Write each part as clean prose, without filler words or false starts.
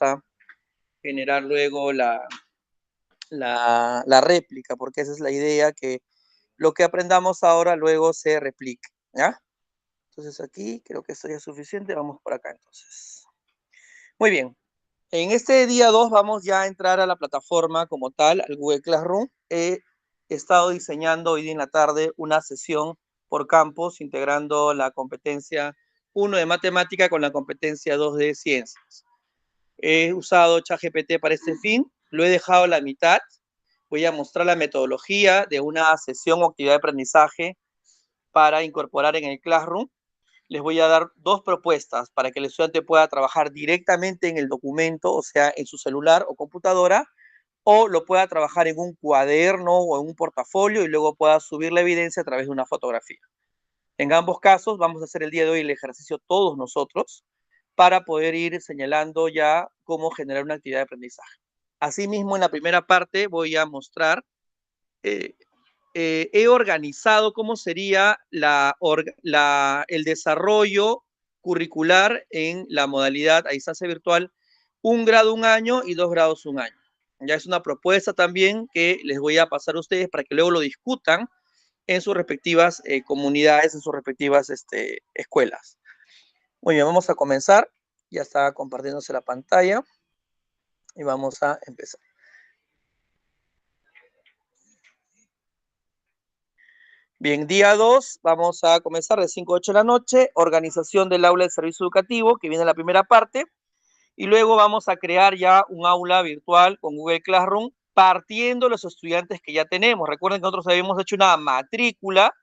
a generar luego la réplica, porque esa es la idea, que lo que aprendamos ahora luego se replique, ¿ya? Entonces aquí creo que esto ya es suficiente, vamos por acá entonces. Muy bien, en este día 2 vamos ya a entrar a la plataforma como tal, al Google Classroom. He estado diseñando hoy día en la tarde una sesión por campos, integrando la competencia 1 de matemática con la competencia 2 de ciencias. He usado ChatGPT para este fin, lo he dejado a la mitad. Voy a mostrar la metodología de una sesión o actividad de aprendizaje para incorporar en el Classroom. Les voy a dar 2 propuestas para que el estudiante pueda trabajar directamente en el documento, o sea, en su celular o computadora, o lo pueda trabajar en un cuaderno o en un portafolio y luego pueda subir la evidencia a través de una fotografía. En ambos casos vamos a hacer el día de hoy el ejercicio todos nosotros para poder ir señalando ya cómo generar una actividad de aprendizaje. Asimismo, en la primera parte voy a mostrar, he organizado cómo sería el desarrollo curricular en la modalidad a distancia virtual, 1 grado 1 año y 2 grados 1 año. Ya es una propuesta también que les voy a pasar a ustedes para que luego lo discutan en sus respectivas comunidades, en sus respectivas escuelas. Muy bien, vamos a comenzar. Ya está compartiéndose la pantalla y vamos a empezar. Bien, día 2, vamos a comenzar de 5 a 8 de la noche, organización del aula de servicio educativo, que viene en la primera parte, y luego vamos a crear ya un aula virtual con Google Classroom, partiendo de los estudiantes que ya tenemos. Recuerden que nosotros habíamos hecho una matrícula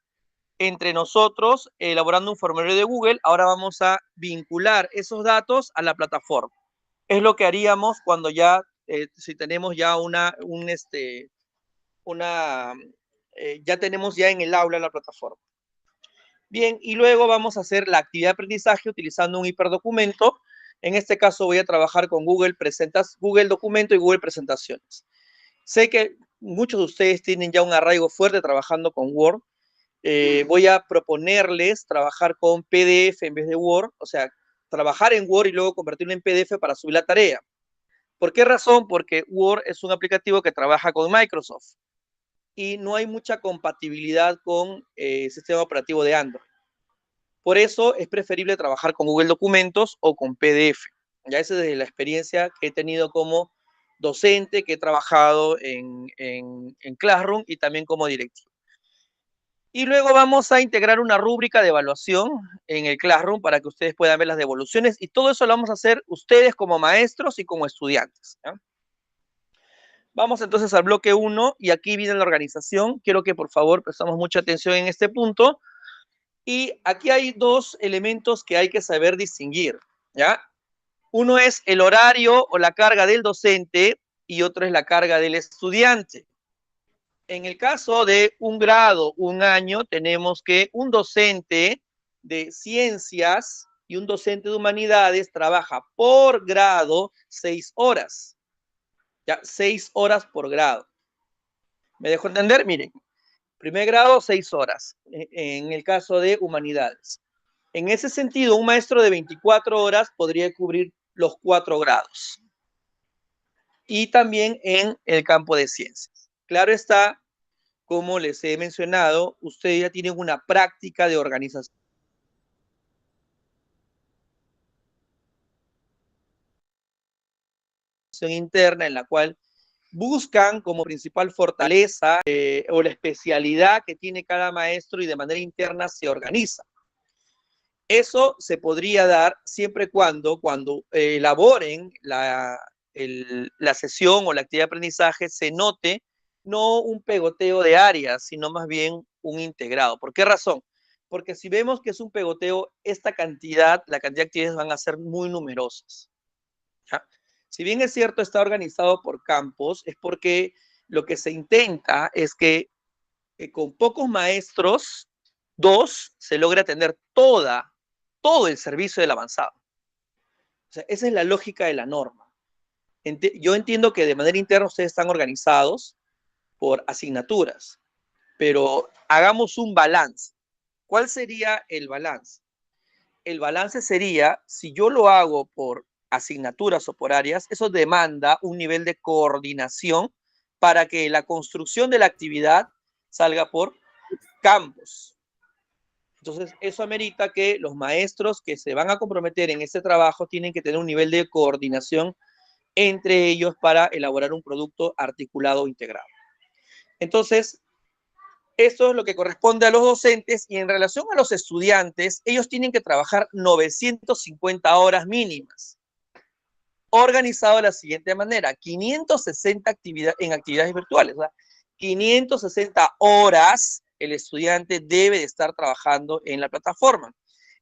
entre nosotros, elaborando un formulario de Google. Ahora vamos a vincular esos datos a la plataforma. Es lo que haríamos cuando ya, si tenemos ya ya tenemos ya en el aula la plataforma. Bien, y luego vamos a hacer la actividad de aprendizaje utilizando un hiperdocumento. En este caso voy a trabajar con Google Documento y Google Presentaciones. Sé que muchos de ustedes tienen ya un arraigo fuerte trabajando con Word. Voy a proponerles trabajar con PDF en vez de Word, o sea, trabajar en Word y luego convertirlo en PDF para subir la tarea. ¿Por qué razón? Porque Word es un aplicativo que trabaja con Microsoft y no hay mucha compatibilidad con el sistema operativo de Android. Por eso es preferible trabajar con Google Documentos o con PDF. Ya esa es desde la experiencia que he tenido como docente, que he trabajado en Classroom y también como directivo. Y luego vamos a integrar una rúbrica de evaluación en el Classroom para que ustedes puedan ver las devoluciones, y todo eso lo vamos a hacer ustedes como maestros y como estudiantes, ¿ya? Vamos entonces al bloque 1 y aquí viene la organización. Quiero que por favor prestamos mucha atención en este punto. Y aquí hay 2 elementos que hay que saber distinguir, ¿ya? Uno es el horario o la carga del docente y otro es la carga del estudiante. En el caso de 1 grado, 1 año, tenemos que un docente de ciencias y un docente de humanidades trabaja por grado 6 horas. Ya, 6 horas por grado. ¿Me dejo entender? Miren, primer grado, 6 horas, en el caso de humanidades. En ese sentido, un maestro de 24 horas podría cubrir los 4 grados. Y también en el campo de ciencias. Claro está, como les he mencionado, ustedes ya tienen una práctica de organización interna en la cual buscan como principal fortaleza o la especialidad que tiene cada maestro y de manera interna se organiza. Eso se podría dar siempre y cuando elaboren la sesión o la actividad de aprendizaje, se note no un pegoteo de áreas, sino más bien un integrado. ¿Por qué razón? Porque si vemos que es un pegoteo, la cantidad de actividades van a ser muy numerosas, ¿ya? Si bien es cierto, está organizado por campos, es porque lo que se intenta es que con pocos maestros, 2, se logra atender todo el servicio del avanzado. O sea, esa es la lógica de la norma. Yo entiendo que de manera interna ustedes están organizados por asignaturas, pero hagamos un balance. ¿Cuál sería el balance? El balance sería, si yo lo hago por asignaturas o por áreas, eso demanda un nivel de coordinación para que la construcción de la actividad salga por campos. Entonces, eso amerita que los maestros que se van a comprometer en este trabajo tienen que tener un nivel de coordinación entre ellos para elaborar un producto articulado integrado. Entonces, esto es lo que corresponde a los docentes, y en relación a los estudiantes, ellos tienen que trabajar 950 horas mínimas, organizado de la siguiente manera: 560 en actividades virtuales, o sea, 560 horas el estudiante debe de estar trabajando en la plataforma.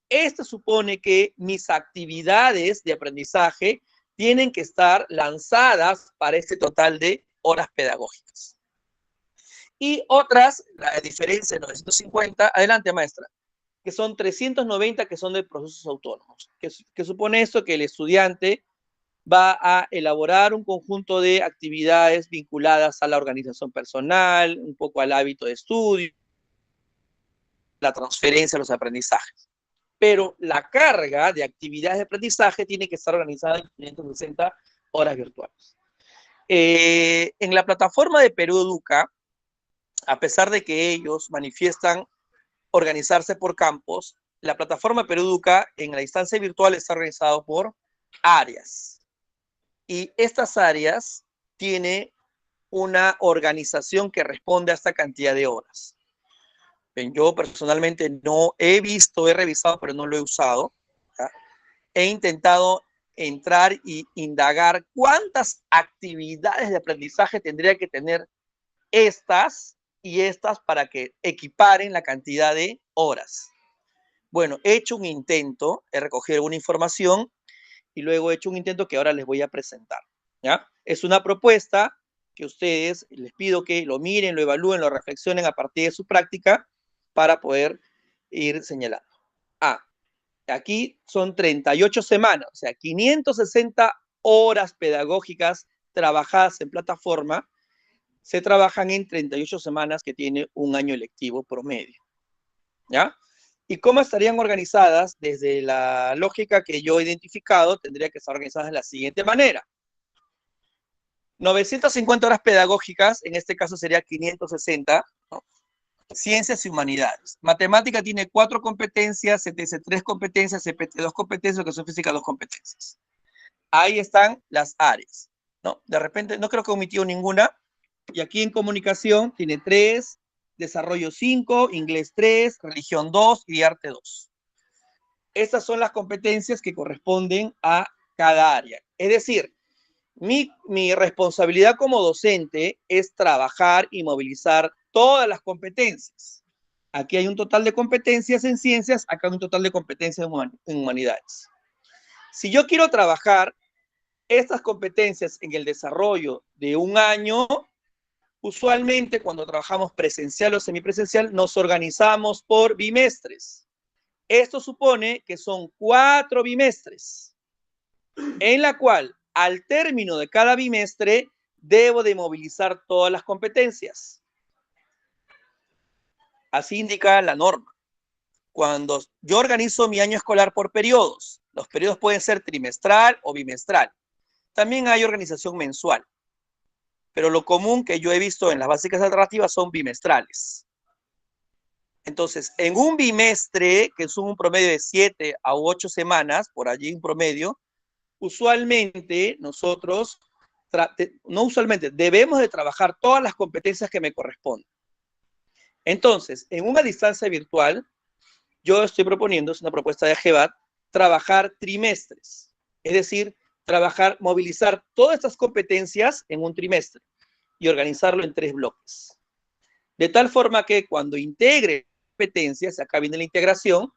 Esto supone que mis actividades de aprendizaje tienen que estar lanzadas para este total de horas pedagógicas. Y otras, la diferencia de 950, adelante maestra, que son 390 que son de procesos autónomos. ¿Qué supone esto? Que el estudiante va a elaborar un conjunto de actividades vinculadas a la organización personal, un poco al hábito de estudio, la transferencia de los aprendizajes. Pero la carga de actividades de aprendizaje tiene que estar organizada en 560 horas virtuales. En la plataforma de Perú Educa, a pesar de que ellos manifiestan organizarse por campos, la plataforma Perú Educa en la instancia virtual está organizada por áreas. Y estas áreas tienen una organización que responde a esta cantidad de horas. Yo personalmente no he visto, he revisado, pero no lo he usado. ¿Ya? He intentado entrar y indagar cuántas actividades de aprendizaje tendría que tener estas y estas para que equiparen la cantidad de horas. Bueno, he hecho un intento, he recogido alguna información y luego he hecho un intento que ahora les voy a presentar. ¿Ya? Es una propuesta que ustedes les pido que lo miren, lo evalúen, lo reflexionen a partir de su práctica para poder ir señalando. Aquí son 38 semanas, o sea, 560 horas pedagógicas trabajadas en plataforma, se trabajan en 38 semanas que tiene un año lectivo promedio. ¿Ya? ¿Y cómo estarían organizadas? Desde la lógica que yo he identificado, tendría que estar organizadas de la siguiente manera. 950 horas pedagógicas, en este caso sería 560, ¿no? Ciencias y humanidades. Matemática tiene 4 competencias, CTC 3 competencias, CPT 2 competencias, educación física 2 competencias. Ahí están las áreas, ¿no? De repente, no creo que omitió ninguna. Y aquí en comunicación tiene 3, desarrollo 5, inglés 3, religión 2 y arte 2. Estas son las competencias que corresponden a cada área. Es decir, mi responsabilidad como docente es trabajar y movilizar todas las competencias. Aquí hay un total de competencias en ciencias, acá hay un total de competencias en humanidades. Si yo quiero trabajar estas competencias en el desarrollo de un año, usualmente cuando trabajamos presencial o semipresencial, nos organizamos por bimestres. Esto supone que son 4 bimestres, en la cual al término de cada bimestre debo de movilizar todas las competencias. Así indica la norma. Cuando yo organizo mi año escolar por periodos, los periodos pueden ser trimestral o bimestral. También hay organización mensual, pero lo común que yo he visto en las básicas alternativas son bimestrales. Entonces, en un bimestre, que es un promedio de 7 a 8 semanas, por allí un promedio, usualmente nosotros, debemos de trabajar todas las competencias que me corresponden. Entonces, en una distancia virtual, yo estoy proponiendo, es una propuesta de AGEBAT, trabajar trimestres. Es decir, movilizar todas estas competencias en un trimestre y organizarlo en 3 bloques. De tal forma que cuando integre competencias, acá viene la integración,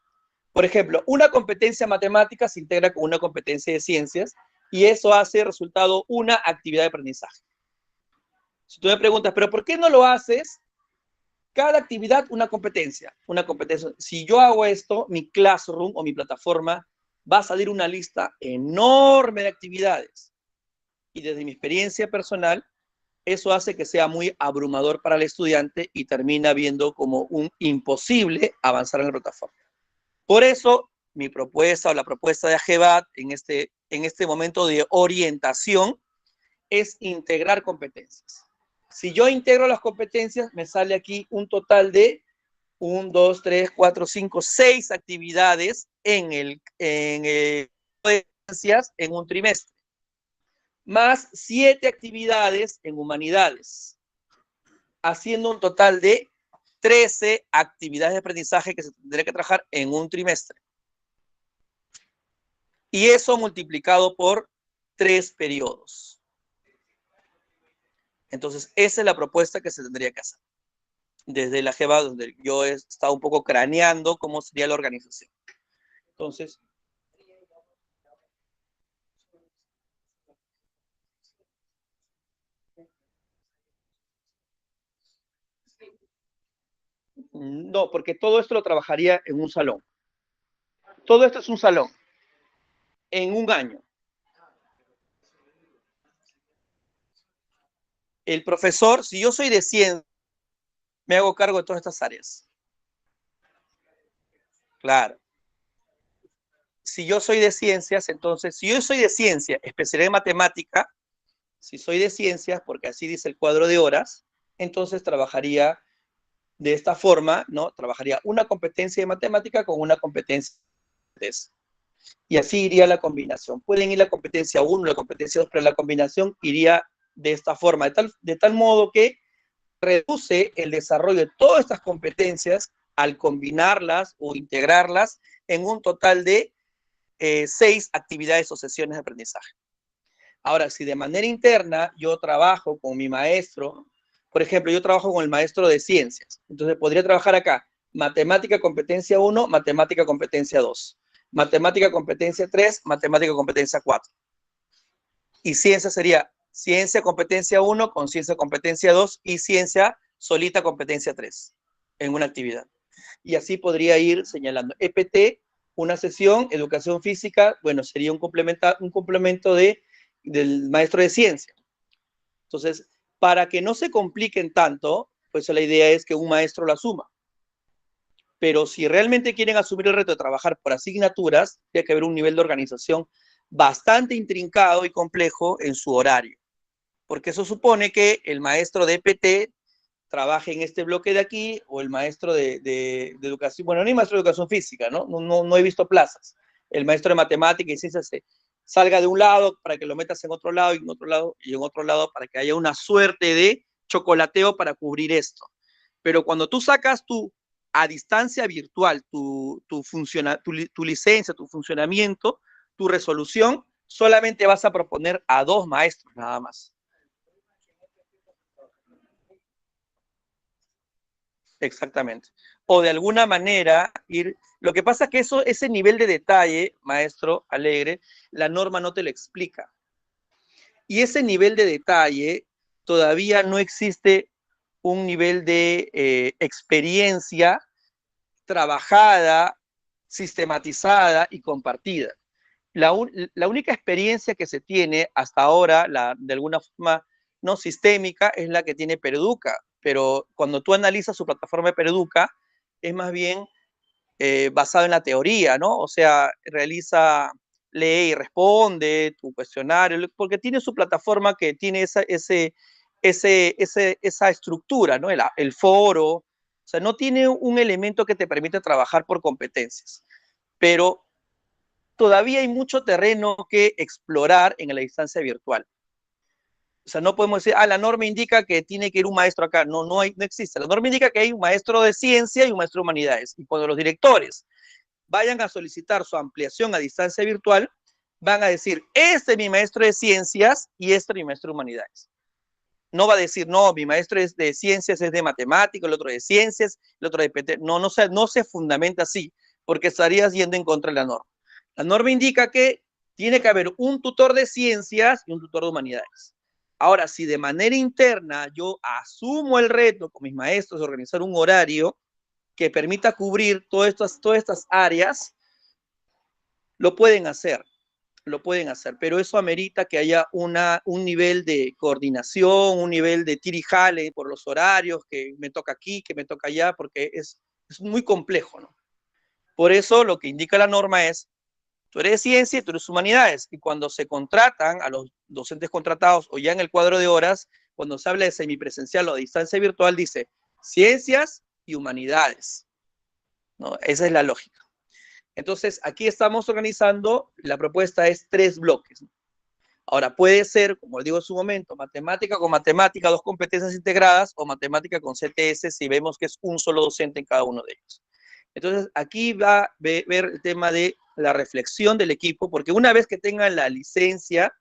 por ejemplo, una competencia matemática se integra con una competencia de ciencias y eso hace resultado una actividad de aprendizaje. Si tú me preguntas, ¿pero por qué no lo haces? Cada actividad, una competencia. Si yo hago esto, mi Classroom o mi plataforma va a salir una lista enorme de actividades. Y desde mi experiencia personal, eso hace que sea muy abrumador para el estudiante y termina viendo como un imposible avanzar en la plataforma. Por eso, mi propuesta o la propuesta de AGEBAT en este en este momento de orientación es integrar competencias. Si yo integro las competencias, me sale aquí un total de 1, 2, 3, 4, 5, 6 actividades en en un trimestre, más 7 actividades en humanidades, haciendo un total de 13 actividades de aprendizaje que se tendría que trabajar en un trimestre. Y eso multiplicado por 3 periodos. Entonces, esa es la propuesta que se tendría que hacer. Desde la JEVA, donde yo he estado un poco craneando cómo sería la organización. Entonces, no, porque todo esto lo trabajaría en un salón. Todo esto es un salón, en un año. El profesor, si yo soy de ciencia, me hago cargo de todas estas áreas. Claro. Si yo soy de ciencias, entonces, si yo soy de ciencia, especialidad en matemática, si soy de ciencias, porque así dice el cuadro de horas, entonces trabajaría de esta forma, ¿no? Trabajaría una competencia de matemática con una competencia de eso. Y así iría la combinación. Pueden ir la competencia 1, la competencia 2, pero la combinación iría de esta forma, de tal modo que reduce el desarrollo de todas estas competencias al combinarlas o integrarlas en un total de 6 actividades o sesiones de aprendizaje. Ahora, si de manera interna yo trabajo con mi maestro, por ejemplo, yo trabajo con el maestro de ciencias, entonces podría trabajar acá matemática competencia 1, matemática competencia 2, matemática competencia 3, matemática competencia 4. Y ciencia sería ciencia competencia 1 con ciencia competencia 2 y ciencia solita competencia 3 en una actividad. Y así podría ir señalando. EPT, una sesión, educación física, bueno, sería un complemento del maestro de ciencia. Entonces, para que no se compliquen tanto, pues la idea es que un maestro lo asuma. Pero si realmente quieren asumir el reto de trabajar por asignaturas, tiene que haber un nivel de organización bastante intrincado y complejo en su horario. Porque eso supone que el maestro de EPT trabaje en este bloque de aquí, o el maestro de educación, bueno, no hay maestro de educación física, ¿no? No he visto plazas. El maestro de matemática y ciencias salga de un lado para que lo metas en otro lado, y en otro lado, y en otro lado, para que haya una suerte de chocolateo para cubrir esto. Pero cuando tú sacas a distancia virtual tu licencia, tu funcionamiento, tu resolución, solamente vas a proponer a 2 maestros nada más. Exactamente. O de alguna manera ir. Lo que pasa es que ese nivel de detalle, maestro Alegre, la norma no te lo explica. Y ese nivel de detalle todavía no existe un nivel de experiencia trabajada, sistematizada y compartida. La única experiencia que se tiene hasta ahora, de alguna forma no sistémica, es la que tiene Pereduca, pero cuando tú analizas su plataforma de Pereduca, es más bien basado en la teoría, ¿no? O sea, lee y responde tu cuestionario, porque tiene su plataforma que tiene esa estructura, ¿no? El foro, o sea, no tiene un elemento que te permite trabajar por competencias, pero todavía hay mucho terreno que explorar en la distancia virtual. O sea, no podemos decir, la norma indica que tiene que ir un maestro acá. No existe. La norma indica que hay un maestro de ciencia y un maestro de humanidades. Y cuando los directores vayan a solicitar su ampliación a distancia virtual, van a decir, este es mi maestro de ciencias y este es mi maestro de humanidades. No va a decir, no, mi maestro es de ciencias, es de matemáticas, el otro de ciencias, el otro de PT. No se fundamenta así, porque estarías yendo en contra de la norma. La norma indica que tiene que haber un tutor de ciencias y un tutor de humanidades. Ahora, si de manera interna yo asumo el reto con mis maestros de organizar un horario que permita cubrir todas estas áreas, lo pueden hacer, pero eso amerita que haya un nivel de coordinación, un nivel de tira y jale por los horarios, que me toca aquí, que me toca allá, porque es muy complejo, ¿no? Por eso lo que indica la norma es Tú eres de ciencia y tú eres humanidades. Y cuando se contratan a los docentes contratados o ya en el cuadro de horas, cuando se habla de semipresencial o de distancia virtual, dice ciencias y humanidades, ¿no? Esa es la lógica. Entonces, aquí estamos organizando, la propuesta es 3 bloques. Ahora, puede ser, como digo en su momento, matemática con matemática, 2 competencias integradas, o matemática con CTS, si vemos que es un solo docente en cada uno de ellos. Entonces, aquí va a ver el tema de la reflexión del equipo, porque una vez que tengan la licencia,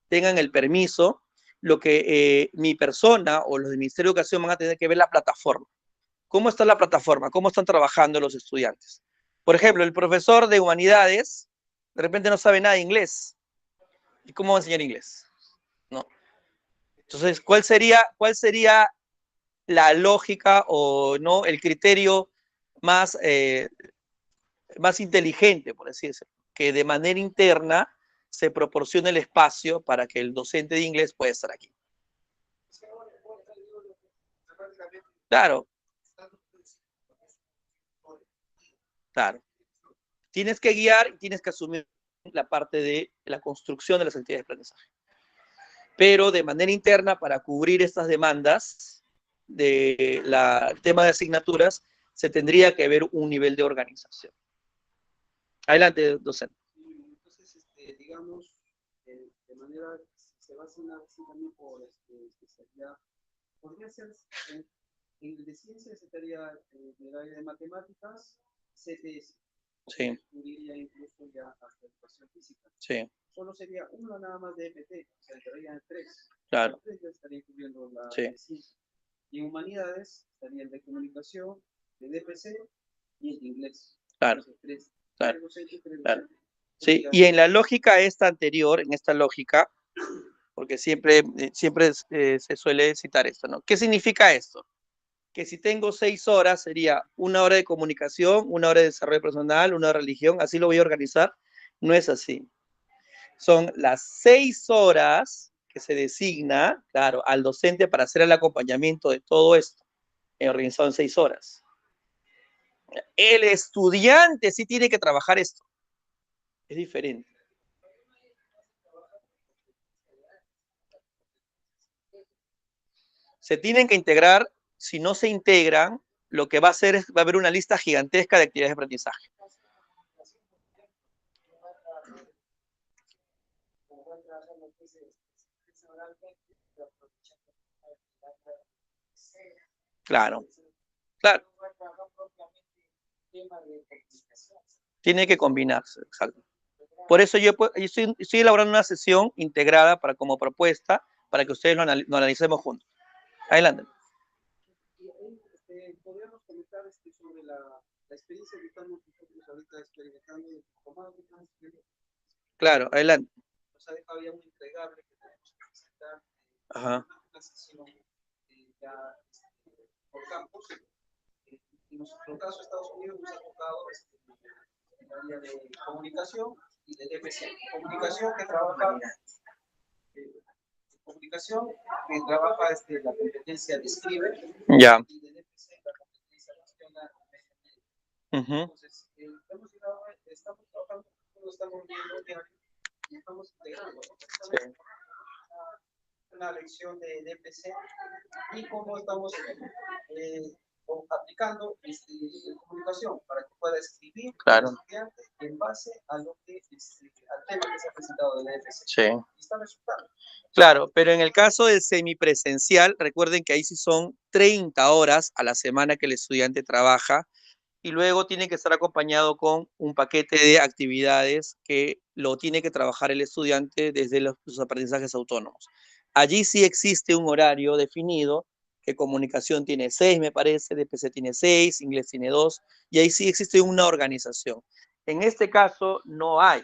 tengan el permiso, lo que mi persona o los del Ministerio de Educación van a tener que ver la plataforma. ¿Cómo está la plataforma? ¿Cómo están trabajando los estudiantes? Por ejemplo, el profesor de humanidades de repente no sabe nada de inglés. ¿Y cómo va a enseñar inglés? ¿No? Entonces, ¿cuál sería la lógica o no el criterio más, más inteligente, por así decirlo? Que de manera interna se proporcione el espacio para que el docente de inglés pueda estar aquí. Claro, claro. Tienes que guiar y tienes que asumir la parte de la construcción de las actividades de aprendizaje. Pero de manera interna, para cubrir estas demandas del tema de asignaturas, se tendría que ver un nivel de organización. Adelante, docente. Entonces, digamos, de manera, se va a asignar así también por especialidad. Podría ser, en el de ciencias estaría en el área de matemáticas, CTS. Sí. Cubriría incluso ya hasta educación física. Sí. Solo sería uno nada más de EPT, o sea, entrarían 3. Claro. 3 ya estarían cubriendo la Sí. de ciencias. Y en humanidades estaría el de comunicación, de DPC y el de inglés. Claro. Entonces, 3. Claro. Claro. Sí, Sí, y en la lógica esta anterior, en esta lógica, porque siempre se suele citar esto, ¿no? ¿Qué significa esto? Que si tengo 6 horas sería 1 hora de comunicación, 1 hora de desarrollo personal, 1 hora de religión, así lo voy a organizar. No es así. Son las 6 horas que se designa, claro, al docente para hacer el acompañamiento de todo esto, organizado en 6 horas. El estudiante sí tiene que trabajar esto. Es diferente. Se tienen que integrar. Si no se integran, lo que va a hacer es, va a haber una lista gigantesca de actividades de aprendizaje. Claro, claro. Tiene que combinarse, exacto. Por eso yo estoy elaborando una sesión integrada para, como propuesta para que ustedes lo analicemos juntos. Adelante. Podríamos comentar sobre la experiencia que estamos nosotros ahorita experimentando de informática. Claro, adelante. O sea, había un entregable que tenemos que presentar una sesión ya por campus. En nuestro caso, Estados Unidos nos ha tocado el área de comunicación y de DPC. Comunicación que trabaja comunicación que trabaja la competencia de escribe ya. Y de DPC la competencia gestiona. Entonces, estamos trabajando, estamos viendo y estamos integrando una lección de DPC y cómo estamos aplicando comunicación para que pueda escribir claro. el estudiante en base a lo que al tema que se ha presentado de DPC. Sí. Y está resultando. Claro, pero en el caso del semipresencial, recuerden que ahí sí son 30 horas a la semana que el estudiante trabaja y luego tiene que estar acompañado con un paquete de actividades que lo tiene que trabajar el estudiante desde los aprendizajes autónomos. Allí sí existe un horario definido, que comunicación tiene 6, me parece, DPC tiene 6, inglés tiene 2, y ahí sí existe una organización. En este caso no hay.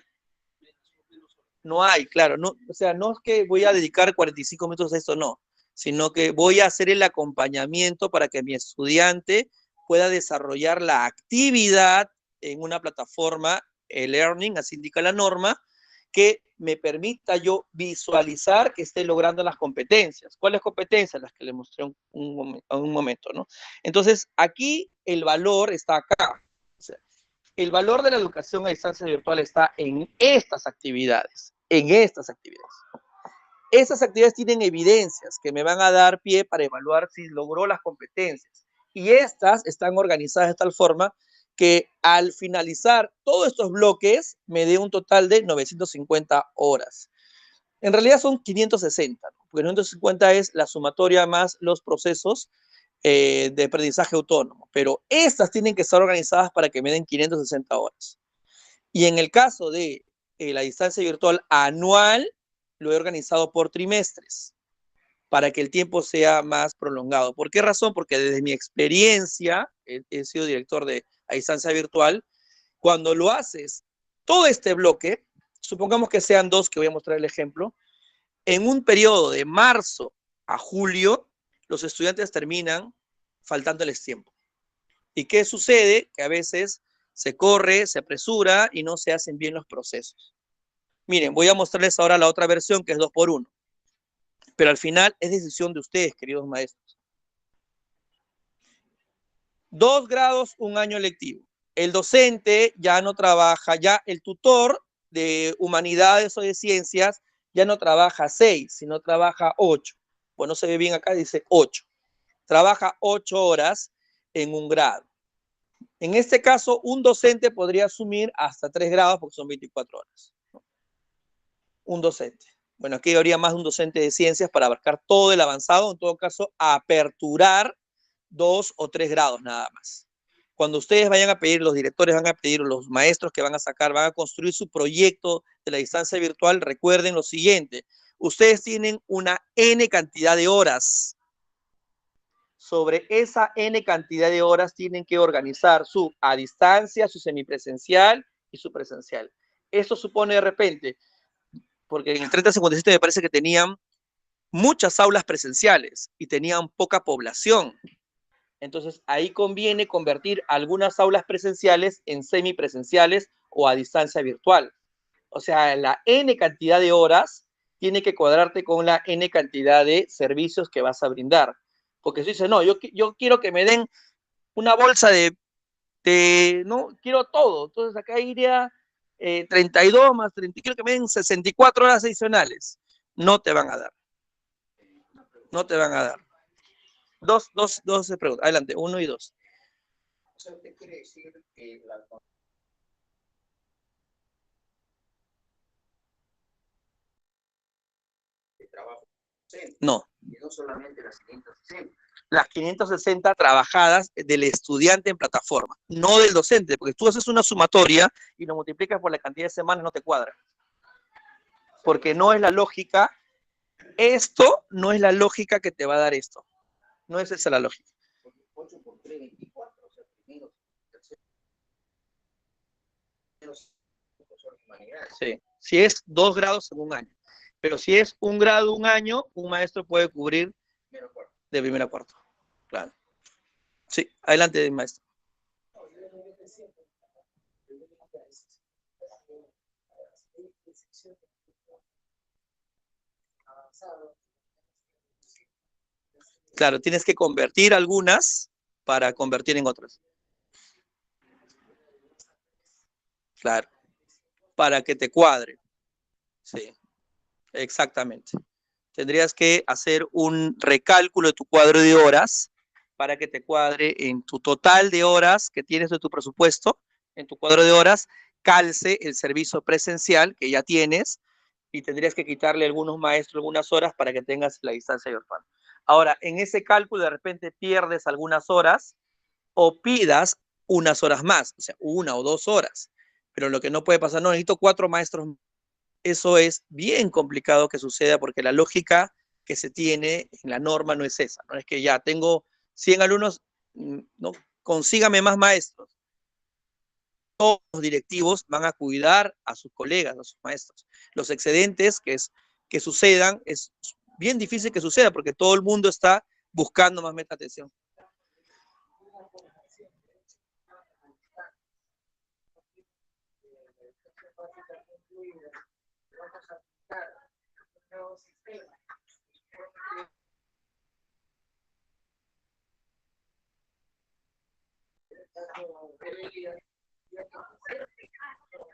No hay, claro, no, o sea, no es que voy a dedicar 45 minutos a esto, no, sino que voy a hacer el acompañamiento para que mi estudiante pueda desarrollar la actividad en una plataforma e-learning, así indica la norma, que me permita yo visualizar que esté logrando las competencias. ¿Cuáles competencias? Las que le mostré en un momento, ¿no? Entonces, aquí el valor está acá. O sea, El valor de la educación a distancia virtual está en estas actividades, en estas actividades. Estas actividades tienen evidencias que me van a dar pie para evaluar si logró las competencias. Y estas están organizadas de tal forma que al finalizar todos estos bloques me dé un total de 950 horas. En realidad son 560, ¿no? Porque 950 es la sumatoria más los procesos de aprendizaje autónomo, pero estas tienen que estar organizadas para que me den 560 horas. Y en el caso de la distancia virtual anual, lo he organizado por trimestres, para que el tiempo sea más prolongado. ¿Por qué razón? Porque desde mi experiencia, he sido director de a distancia virtual, cuando lo haces, todo este bloque, supongamos que sean dos, que voy a mostrar el ejemplo, en un periodo de marzo a julio, los estudiantes terminan faltándoles tiempo. ¿Y qué sucede? Que a veces se corre, se apresura y no se hacen bien los procesos. Miren, voy a mostrarles ahora la otra versión que es 2x1. Pero al final es decisión de ustedes, queridos maestros. 2 grados, un año lectivo. El docente ya no trabaja, ya el tutor de humanidades o de ciencias ya no trabaja 6, sino trabaja 8. Bueno, se ve bien acá, dice 8. Trabaja 8 horas en un grado. En este caso, un docente podría asumir hasta 3 grados porque son 24 horas. Un docente. Bueno, aquí habría más de un docente de ciencias para abarcar todo el avanzado, en todo caso, aperturar 2 o 3 grados nada más. Cuando ustedes vayan a pedir, los directores van a pedir, los maestros que van a sacar, van a construir su proyecto de la distancia virtual, recuerden lo siguiente, ustedes tienen una N cantidad de horas. Sobre esa N cantidad de horas tienen que organizar su a distancia, su semipresencial y su presencial. Esto supone de repente, porque en el 3057 me parece que tenían muchas aulas presenciales y tenían poca población. Entonces, ahí conviene convertir algunas aulas presenciales en semipresenciales o a distancia virtual. O sea, la N cantidad de horas tiene que cuadrarte con la N cantidad de servicios que vas a brindar. Porque si dices, no, yo quiero que me den una bolsa no, quiero todo. Entonces, acá iría 32 más 30, quiero que me den 64 horas adicionales. No te van a dar. No te van a dar. Dos preguntas. Adelante, 1 y 2. O sea, ¿usted quiere decir que la de trabajo no. Y no solamente las 560? Las 560 trabajadas del estudiante en plataforma, no del docente, porque tú haces una sumatoria y lo multiplicas por la cantidad de semanas, no te cuadra. Porque no es la lógica, esto no es la lógica que te va a dar esto. No es esa la lógica. 8 por 3, 24, o sea, primero, tercero, sí. Si es 2 grados en un año. Pero si es 1 grado un año, un maestro puede cubrir de primero a cuarto. Claro. Sí, adelante, maestro. Claro, tienes que convertir algunas para convertir en otras. Claro, para que te cuadre. Sí, exactamente. Tendrías que hacer un recálculo de tu cuadro de horas para que te cuadre en tu total de horas que tienes de tu presupuesto, en tu cuadro de horas, calce el servicio presencial que ya tienes y tendrías que quitarle a algunos maestros algunas horas para que tengas la distancia virtual. Ahora, en ese cálculo de repente pierdes algunas horas o pidas unas horas más, o sea, 1 o 2 horas. Pero lo que no puede pasar, no, necesito 4 maestros. Eso es bien complicado que suceda porque la lógica que se tiene en la norma no es esa. No es que ya tengo 100 alumnos, no, consígame más maestros. Todos los directivos van a cuidar a sus colegas, a sus maestros. Los excedentes que sucedan es bien difícil que suceda porque todo el mundo está buscando más meta atención.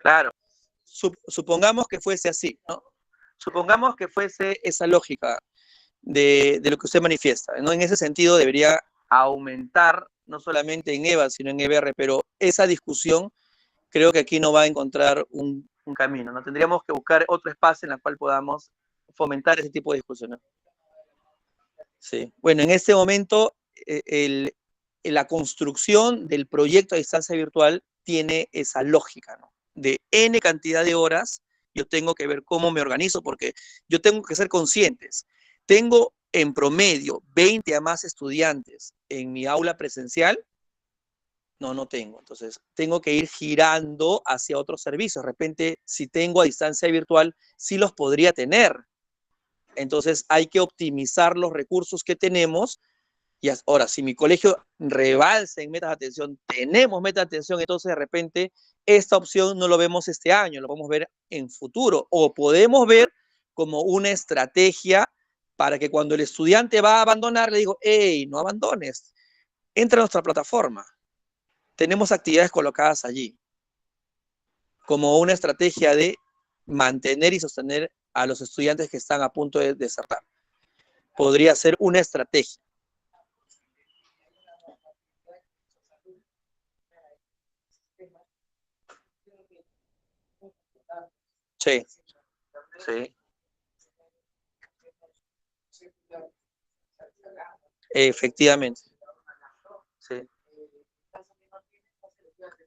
Claro. Supongamos que fuese así, ¿no? Supongamos que fuese esa lógica de lo que usted manifiesta, ¿no? En ese sentido debería aumentar, no solamente en EVA, sino en EBR, pero esa discusión creo que aquí no va a encontrar un camino, ¿no? Tendríamos que buscar otro espacio en el cual podamos fomentar ese tipo de discusiones. Sí. Bueno, en este momento, la construcción del proyecto a distancia virtual tiene esa lógica, ¿no? De N cantidad de horas, yo tengo que ver cómo me organizo, porque yo tengo que ser conscientes. Tengo en promedio 20 a más estudiantes en mi aula presencial. No tengo. Entonces, tengo que ir girando hacia otros servicios. De repente, si tengo a distancia virtual, sí los podría tener. Entonces, hay que optimizar los recursos que tenemos. Y ahora, si mi colegio rebalsa en metas de atención, tenemos metas de atención, entonces de repente esta opción no lo vemos este año, lo vamos a ver en futuro. O podemos ver como una estrategia para que cuando el estudiante va a abandonar, le digo, hey, no abandones, entra a nuestra plataforma. Tenemos actividades colocadas allí, como una estrategia de mantener y sostener a los estudiantes que están a punto de desertar. Podría ser una estrategia. Sí, sí. Efectivamente. Sí.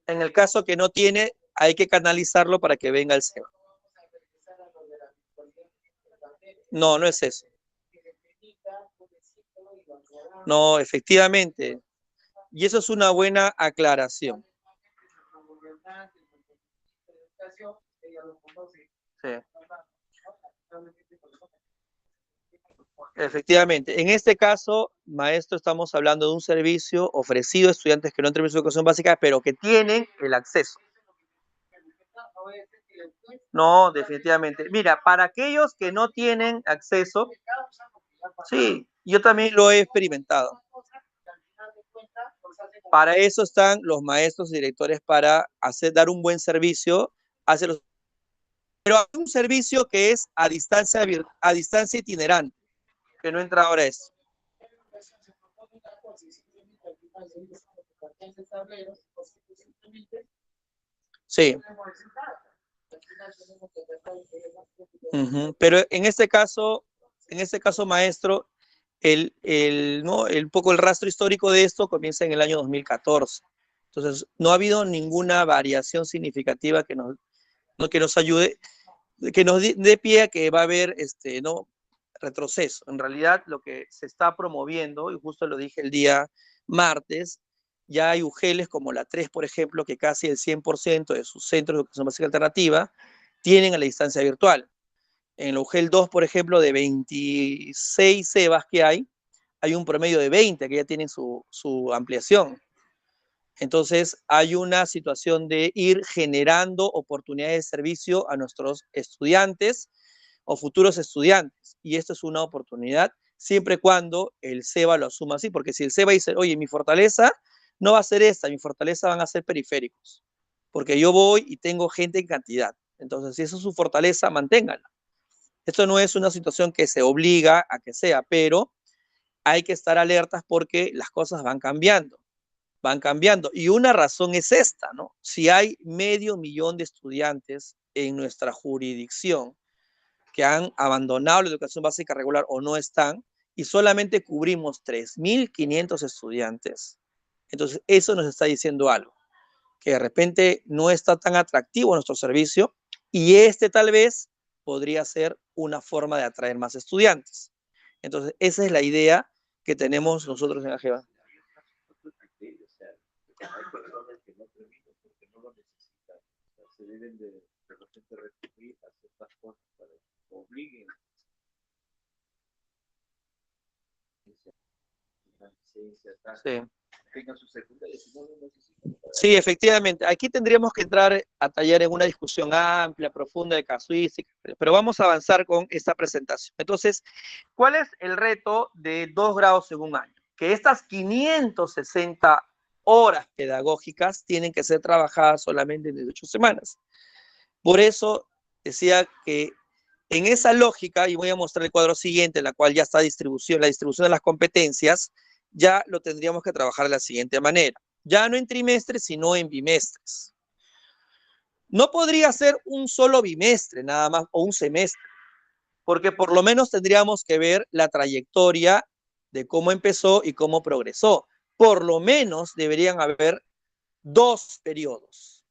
En el caso que no tiene, hay que canalizarlo para que venga el SEBA. No, no es eso. No, efectivamente. Y eso es una buena aclaración. Sí. Efectivamente. En este caso, maestro, estamos hablando de un servicio ofrecido a estudiantes que no han terminado su educación básica, pero que tienen el acceso. No, definitivamente. Mira, para aquellos que no tienen acceso, sí, yo también lo he experimentado. Para eso están los maestros y directores, para dar un buen servicio. Pero hay un servicio que es a distancia itinerante, que no entra ahora eso. Sí. Pero en este caso, maestro, poco el rastro histórico de esto comienza en el año 2014. Entonces, no ha habido ninguna variación significativa que nos ayude, que nos dé pie a que va a haber retroceso. En realidad, lo que se está promoviendo, y justo lo dije el día martes, ya hay UGELes como la 3, por ejemplo, que casi el 100% de sus centros de educación básica alternativa tienen a la distancia virtual. En la UGEL 2, por ejemplo, de 26 SEBAs que hay un promedio de 20 que ya tienen su ampliación. Entonces, hay una situación de ir generando oportunidades de servicio a nuestros estudiantes o futuros estudiantes. Y esto es una oportunidad siempre y cuando el SEBA lo asuma así, porque si el SEBA dice, oye, mi fortaleza no va a ser esta, mi fortaleza van a ser periféricos, porque yo voy y tengo gente en cantidad. Entonces, si eso es su fortaleza, manténganla. Esto no es una situación que se obliga a que sea, pero hay que estar alertas porque las cosas van cambiando. Y una razón es esta, ¿no? Si hay 500,000 de estudiantes en nuestra jurisdicción que han abandonado la educación básica regular o no están, y solamente cubrimos 3,500 estudiantes, entonces eso nos está diciendo algo, que de repente no está tan atractivo nuestro servicio, y tal vez podría ser una forma de atraer más estudiantes. Entonces, esa es la idea que tenemos nosotros en AGEBA. Hay personas que no permiten porque no lo necesitan. O sea, se deben de repente recurrir a ciertas cosas para que obliguen Sí. tengan su secundaria, si no lo necesitan. Sí, efectivamente. Aquí tendríamos que entrar a tallar en una discusión amplia, profunda de casuística, pero vamos a avanzar con esta presentación. Entonces, ¿cuál es el reto de 2 grados en un año? Que estas 560 horas pedagógicas tienen que ser trabajadas solamente en 18 semanas. Por eso decía que en esa lógica, y voy a mostrar el cuadro siguiente, en la cual ya está la distribución de las competencias, ya lo tendríamos que trabajar de la siguiente manera. Ya no en trimestres, sino en bimestres. No podría ser un solo bimestre nada más, o un semestre, porque por lo menos tendríamos que ver la trayectoria de cómo empezó y cómo progresó. Por lo menos deberían haber 2 periodos.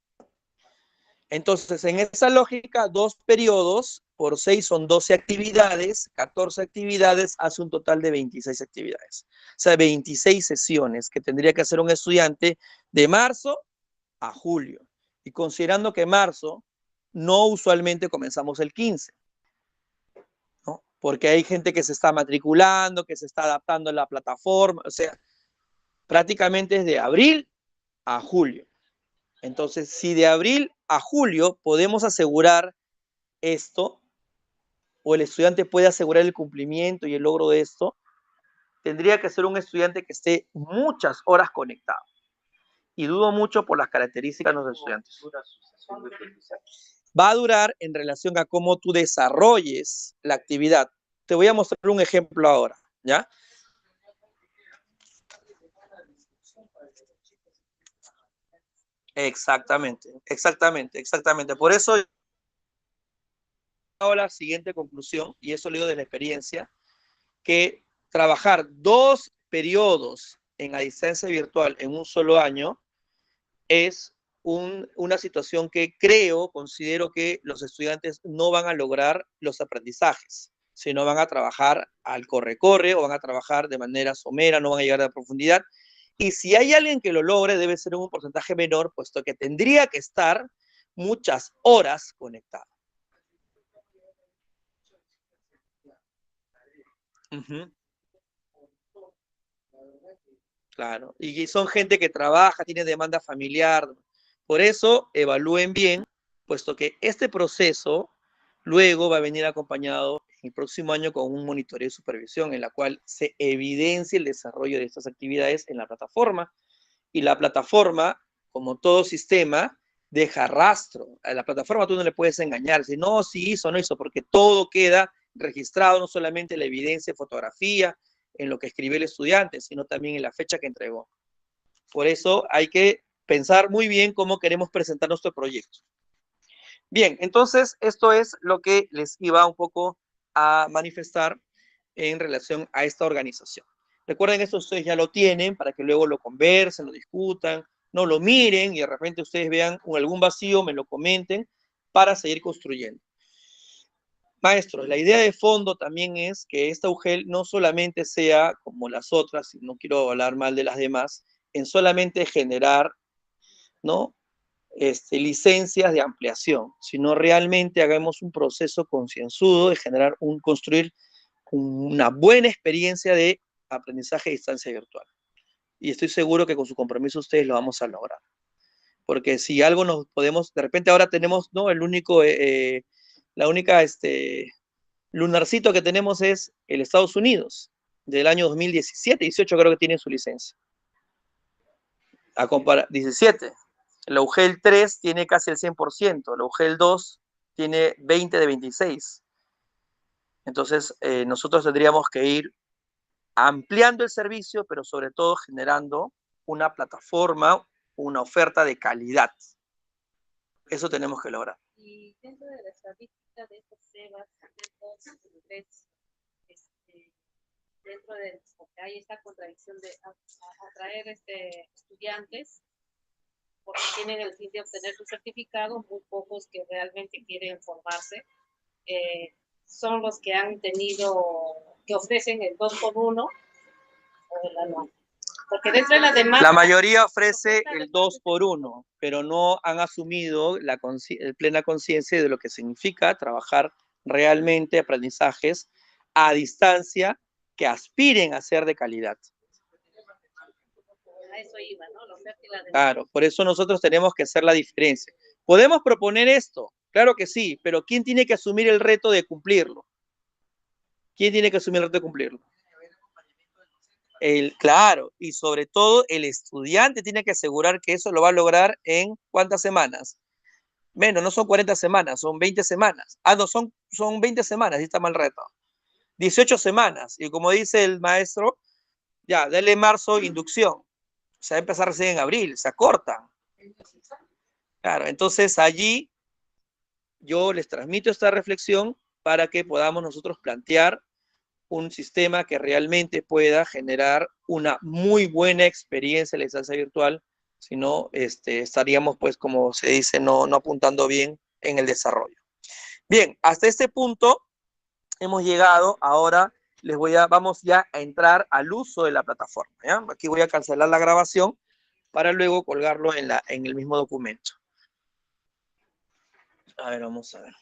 Entonces, en esa lógica, 2 periodos por 6 son 12 actividades, 14 actividades, hace un total de 26 actividades. O sea, 26 sesiones que tendría que hacer un estudiante de marzo a julio. Y considerando que marzo no usualmente comenzamos el 15, ¿no? Porque hay gente que se está matriculando, que se está adaptando a la plataforma, o sea, prácticamente es de abril a julio. Entonces, si de abril a julio podemos asegurar esto, o el estudiante puede asegurar el cumplimiento y el logro de esto, tendría que ser un estudiante que esté muchas horas conectado. Y dudo mucho por las características de los estudiantes. Va a durar en relación a cómo tú desarrolles la actividad. Te voy a mostrar un ejemplo ahora, ¿ya? Exactamente. Por eso hago la siguiente conclusión, y eso lo digo de la experiencia, que trabajar 2 periodos en la distancia virtual en un solo año es una situación que considero que los estudiantes no van a lograr los aprendizajes, sino van a trabajar al corre-corre o van a trabajar de manera somera, no van a llegar a profundidad. Y si hay alguien que lo logre, debe ser un porcentaje menor, puesto que tendría que estar muchas horas conectado. Uh-huh. Claro, y son gente que trabaja, tiene demanda familiar. Por eso evalúen bien, puesto que este proceso luego va a venir acompañado el próximo año con un monitoreo y supervisión en la cual se evidencia el desarrollo de estas actividades en la plataforma. Y la plataforma, como todo sistema, deja rastro. A la plataforma tú no le puedes engañar, si no, si hizo, no hizo, porque todo queda registrado, no solamente la evidencia, fotografía, en lo que escribió el estudiante, sino también en la fecha que entregó. Por eso hay que pensar muy bien cómo queremos presentar nuestro proyecto. Bien, entonces esto es lo que les iba un poco a manifestar en relación a esta organización. Recuerden, esto ustedes ya lo tienen para que luego lo conversen, lo discutan, no lo miren y de repente ustedes vean algún vacío, me lo comenten para seguir construyendo. Maestros, la idea de fondo también es que esta UGEL no solamente sea como las otras, y no quiero hablar mal de las demás, en solamente generar, ¿no? Licencias de ampliación, sino realmente hagamos un proceso concienzudo de construir una buena experiencia de aprendizaje a distancia virtual. Y estoy seguro que con su compromiso ustedes lo vamos a lograr. Porque si algo nos podemos, de repente ahora tenemos, ¿no? La única, lunarcito que tenemos es el Estados Unidos, del año 2017, 18 creo que tiene su licencia. 17. La UGEL 3 tiene casi el 100%, la UGEL 2 tiene 20 de 26. Entonces, nosotros tendríamos que ir ampliando el servicio, pero sobre todo generando una plataforma, una oferta de calidad. Eso tenemos que lograr. Y dentro de la estadística de estos SEBAS, dentro de porque hay esta contradicción de atraer estudiantes porque tienen el fin de obtener su certificado, muy pocos que realmente quieren formarse, son los que han tenido, que ofrecen el 2x1 o el anual. Porque dentro de la demanda... La mayoría ofrece el 2x1, pero no han asumido la plena conciencia de lo que significa trabajar realmente aprendizajes a distancia que aspiren a ser de calidad. A eso iba, ¿no? La oferta y la demanda. Claro, por eso nosotros tenemos que hacer la diferencia. ¿Podemos proponer esto? Claro que sí, pero ¿quién tiene que asumir el reto de cumplirlo? ¿Quién tiene que asumir el reto de cumplirlo? Claro, y sobre todo el estudiante tiene que asegurar que eso lo va a lograr en ¿cuántas semanas? Menos, no son 40 semanas, son 20 semanas. Ah, no, son 20 semanas, ahí está mal reto. 18 semanas. Y como dice el maestro, ya, dale marzo, inducción. Se va a empezar recién en abril, se acortan. Claro, entonces allí yo les transmito esta reflexión para que podamos nosotros plantear un sistema que realmente pueda generar una muy buena experiencia en la instancia virtual, si no, estaríamos, pues, como se dice, no apuntando bien en el desarrollo. Bien, hasta este punto hemos llegado. Ahora vamos ya a entrar al uso de la plataforma, ¿ya? Aquí voy a cancelar la grabación para luego colgarlo en el mismo documento. A ver, vamos a ver.